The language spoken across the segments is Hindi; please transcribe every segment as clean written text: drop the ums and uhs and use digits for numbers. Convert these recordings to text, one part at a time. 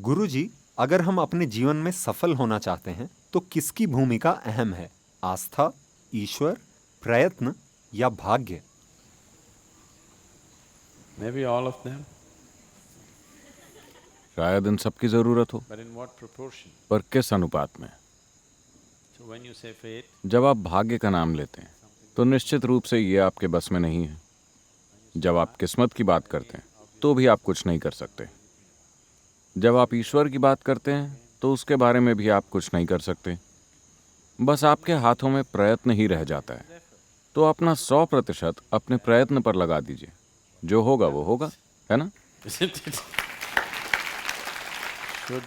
गुरुजी, अगर हम अपने जीवन में सफल होना चाहते हैं तो किसकी भूमिका अहम है? आस्था, ईश्वर, प्रयत्न या भाग्य? Maybe all of them, शायद इन सब की जरूरत हो, but in what proportion? पर किस अनुपात में? So when you say fate, जब आप भाग्य का नाम लेते हैं तो निश्चित रूप से ये आपके बस में नहीं है। जब आप किस्मत की बात करते हैं तो भी आप कुछ नहीं कर सकते। जब आप ईश्वर की बात करते हैं तो उसके बारे में भी आप कुछ नहीं कर सकते। बस आपके हाथों में प्रयत्न ही रह जाता है। तो अपना 100% अपने प्रयत्न पर लगा दीजिए। जो होगा वो होगा, है ना? isn't it?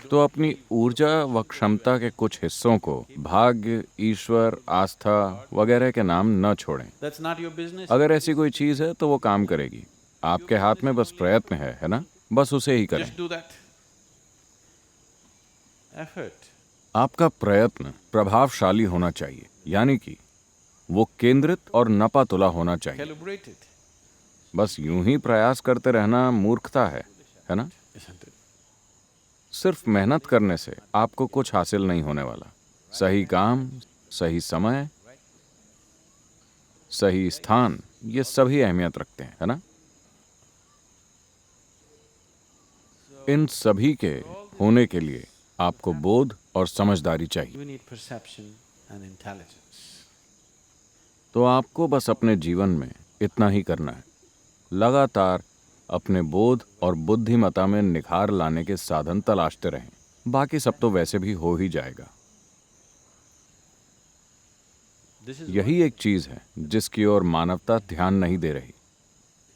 तो अपनी ऊर्जा व क्षमता के कुछ हिस्सों को भाग्य, ईश्वर, आस्था वगैरह के नाम न छोड़ें। That's not your business. अगर ऐसी कोई चीज है तो वो काम करेगी। आपके हाथ में बस प्रयत्न है ना? बस उसे ही करें। Just do that. Effort. आपका प्रयत्न प्रभावशाली होना चाहिए, यानी कि वो केंद्रित और नपातुला होना चाहिए। Calibrated, बस यूं ही प्रयास करते रहना मूर्खता है ना? isn't it? सिर्फ मेहनत करने से आपको कुछ हासिल नहीं होने वाला। सही काम, सही समय, सही स्थान, ये सभी अहमियत रखते हैं, है ना? इन सभी के होने के लिए आपको बोध और समझदारी चाहिए। You need perception and intelligence. तो आपको बस अपने जीवन में इतना ही करना है। लगातार अपने बोध और बुद्धिमत्ता में निखार लाने के साधन तलाशते रहें। बाकी सब तो वैसे भी हो ही जाएगा। This is यही एक चीज है जिसकी ओर मानवता ध्यान नहीं दे रही।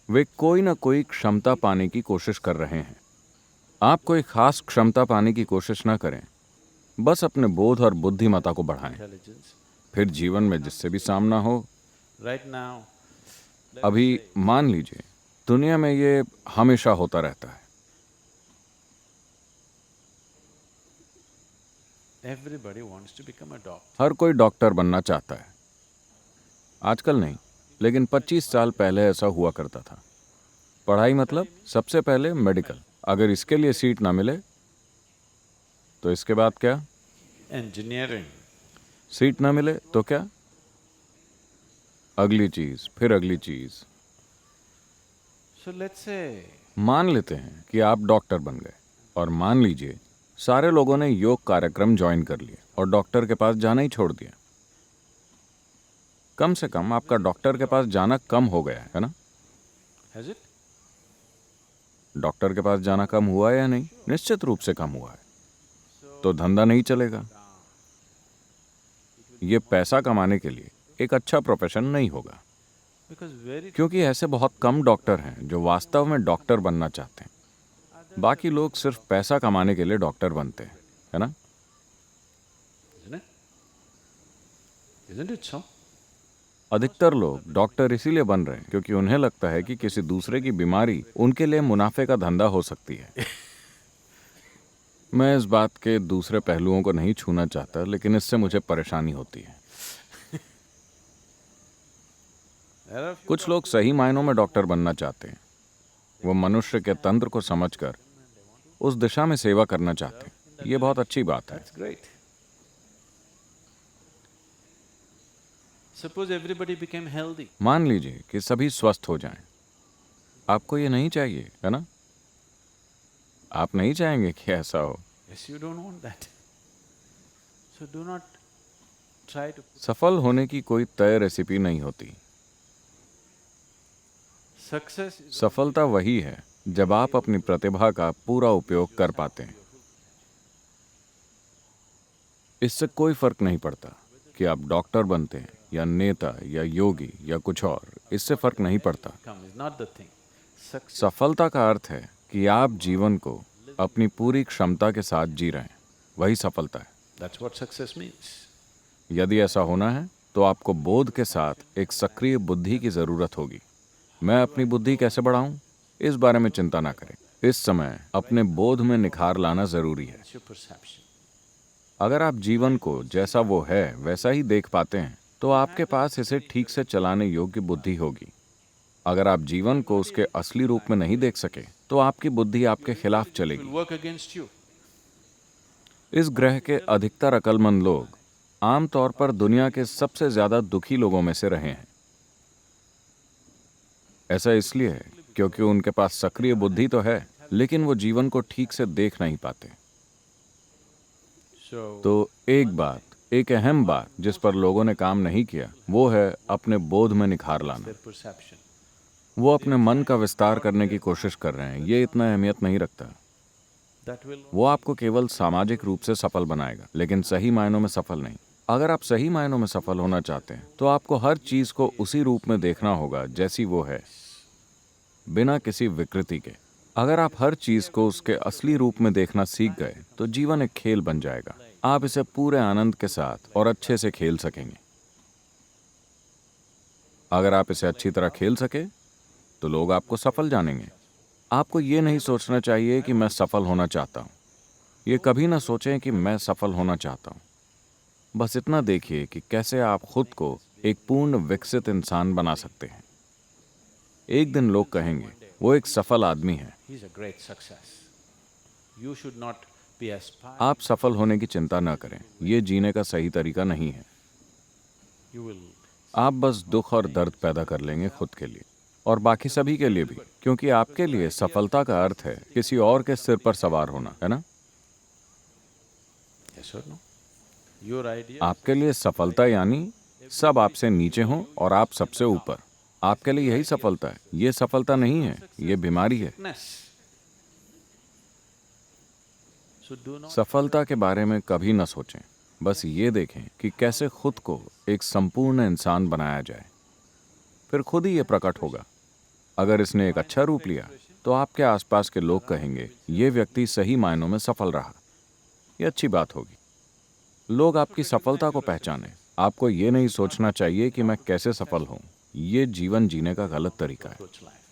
वे कोई ना कोई क्षमता पाने की कोशिश कर रहे हैं। आप कोई खास क्षमता पाने की कोशिश ना करें, बस अपने बोध और बुद्धिमत्ता को बढ़ाएं। intelligence. फिर जीवन में जिससे भी सामना हो। Right now, अभी मान लीजिए दुनिया में ये हमेशा होता रहता है। everybody wants to become a doctor. हर कोई डॉक्टर बनना चाहता है। आजकल नहीं, लेकिन 25 साल पहले ऐसा हुआ करता था। पढ़ाई मतलब सबसे पहले मेडिकल। अगर इसके लिए सीट ना मिले तो इसके बाद क्या? Engineering. सीट ना मिले तो क्या? अगली चीज, फिर अगली चीज। So let's say मान लेते हैं कि आप डॉक्टर बन गए, और मान लीजिए सारे लोगों ने योग कार्यक्रम ज्वाइन कर लिए और डॉक्टर के पास जाना ही छोड़ दिया। कम से कम आपका डॉक्टर के पास जाना कम हो गया है ना? has it? डॉक्टर के पास जाना कम हुआ है या नहीं? निश्चित रूप से कम हुआ है। तो धंधा नहीं चलेगा। ये पैसा कमाने के लिए एक अच्छा प्रोफेशन नहीं होगा, Because very क्योंकि ऐसे बहुत कम डॉक्टर हैं जो वास्तव में डॉक्टर बनना चाहते हैं। बाकी लोग सिर्फ पैसा कमाने के लिए डॉक्टर बनते हैं, है ना? isn't it? Isn't it so? अधिकतर लोग डॉक्टर इसीलिए बन रहे हैं क्योंकि उन्हें लगता है कि किसी दूसरे की बीमारी उनके लिए मुनाफे का धंधा हो सकती है। मैं इस बात के दूसरे पहलुओं को नहीं छूना चाहता, लेकिन इससे मुझे परेशानी होती है। There are few कुछ लोग सही मायनों में डॉक्टर बनना चाहते हैं। वो मनुष्य के तंत्र को समझकर उस दिशा में सेवा करना चाहते हैं। ये बहुत अच्छी बात है। That's great. Suppose everybody became healthy. मान लीजिए कि सभी स्वस्थ हो जाएं। आपको ये नहीं चाहिए, है ना? आप नहीं चाहेंगे कि ऐसा हो। Yes, you don't want that. So do not try to. सफल होने की कोई तय रेसिपी नहीं होती। Success is सफलता वही है जब आप अपनी प्रतिभा का पूरा उपयोग कर पाते हैं। इससे कोई फर्क नहीं पड़ता कि आप डॉक्टर बनते हैं या नेता या योगी या कुछ और। इससे फर्क नहीं पड़ता। come is not the thing. Success. सफलता का अर्थ है कि आप जीवन को अपनी पूरी क्षमता के साथ जी रहे हैं। वही सफलता है। That's what success means. यदि ऐसा होना है तो आपको बोध के साथ एक सक्रिय बुद्धि की जरूरत होगी। मैं अपनी बुद्धि कैसे बढ़ाऊं, इस बारे में चिंता ना करें। इस समय अपने बोध में निखार लाना जरूरी है। It's your perception. अगर आप जीवन को जैसा वो है वैसा ही देख पाते हैं तो आपके पास इसे ठीक से चलाने योग्य बुद्धि होगी। अगर आप जीवन को उसके असली रूप में नहीं देख सके तो आपकी बुद्धि आपके खिलाफ It चलेगी। will work against you. इस ग्रह के अधिकतर अक्लमंद लोग आमतौर पर दुनिया के सबसे ज्यादा दुखी लोगों में से रहे हैं। ऐसा इसलिए है क्योंकि उनके पास सक्रिय बुद्धि तो है, लेकिन वो जीवन को ठीक से देख नहीं पाते। So, तो एक अहम बात जिस पर लोगों ने काम नहीं किया, वो है अपने बोध में निखार लाना। their perception. वो अपने मन का विस्तार करने की कोशिश कर रहे हैं। ये इतना अहमियत नहीं रखता। That will वो आपको केवल सामाजिक रूप से सफल बनाएगा, लेकिन सही मायनों में सफल नहीं। अगर आप सही मायनों में सफल होना चाहते हैं तो आपको हर चीज को उसी रूप में देखना होगा जैसी वो है, बिना किसी विकृति के। अगर आप हर चीज को उसके असली रूप में देखना सीख गए तो जीवन एक खेल बन जाएगा। आप इसे पूरे आनंद के साथ और अच्छे से खेल सकेंगे। अगर आप इसे अच्छी तरह खेल सके तो लोग आपको सफल जानेंगे। आपको ये नहीं सोचना चाहिए कि मैं सफल होना चाहता हूं। ये कभी ना सोचें कि मैं सफल होना चाहता हूं। बस इतना देखिए कि कैसे आप खुद को एक पूर्ण विकसित इंसान बना सकते हैं। एक दिन लोग कहेंगे वो एक सफल आदमी है। he's a great success. You should not be aspiring. आप सफल होने की चिंता न करें। ये जीने का सही तरीका नहीं है। You will आप बस दुख और दर्द पैदा कर लेंगे खुद के लिए और बाकी सभी के लिए भी, क्योंकि आपके लिए सफलता का अर्थ है किसी और के सिर पर सवार होना, है ना? yes or no? Your idea आपके लिए सफलता यानी सब आपसे नीचे हों और आप सबसे ऊपर। आपके लिए यही सफलता है। ये सफलता नहीं है, ये बीमारी है। is. So do not सफलता के बारे में कभी न सोचें। बस ये देखें कि कैसे खुद को एक संपूर्ण इंसान बनाया जाए। फिर खुद ही ये प्रकट होगा। अगर इसने एक अच्छा रूप लिया तो आपके आसपास के लोग कहेंगे ये व्यक्ति सही मायनों में सफल रहा। ये अच्छी बात होगी। लोग आपकी सफलता को पहचानें। आपको ये नहीं सोचना चाहिए कि मैं कैसे सफल हूं। ये जीवन जीने का गलत तरीका है। approach life.